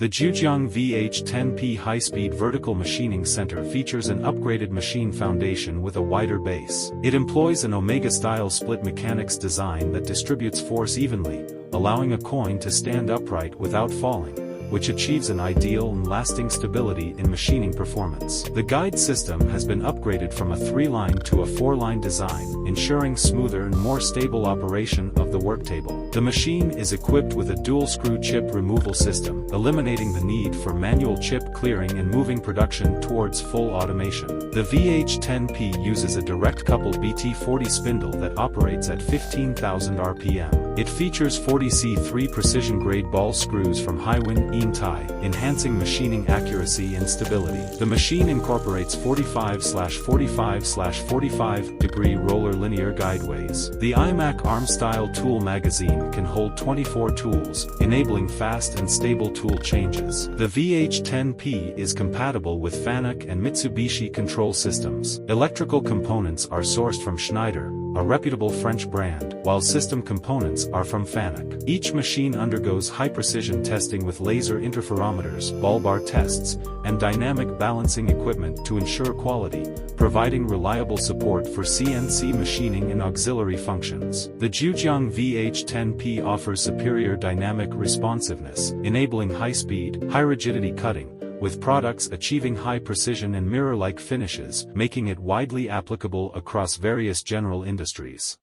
The Jutuocnc VH10P high-speed vertical machining center features an upgraded machine foundation with a wider base. It employs an Omega-style split mechanics design that distributes force evenly, allowing a coin to stand upright without falling, which achieves an ideal and lasting stability in machining performance. The guide system has been upgraded from a 3-line to a 4-line design, ensuring smoother and more stable operation of the work table. The machine is equipped with a dual-screw chip removal system, eliminating the need for manual chip clearing and moving production towards full automation. The VH10P uses a direct-coupled BT40 spindle that operates at 15,000 RPM. It features 40C3 precision-grade ball screws from Highwind tie, enhancing machining accuracy and stability. The machine incorporates 45/45/45 degree roller linear guideways. The iMach arm-style tool magazine can hold 24 tools, enabling fast and stable tool changes. The VH10P is compatible with Fanuc and Mitsubishi control systems. Electrical components are sourced from Schneider, a reputable French brand, while system components are from Fanuc. Each machine undergoes high-precision testing with laser interferometers, ball bar tests, and dynamic balancing equipment to ensure quality, providing reliable support for CNC machining and auxiliary functions. The Jutuocnc VH10P offers superior dynamic responsiveness, enabling high-speed, high-rigidity cutting, with products achieving high precision and mirror-like finishes, making it widely applicable across various general industries.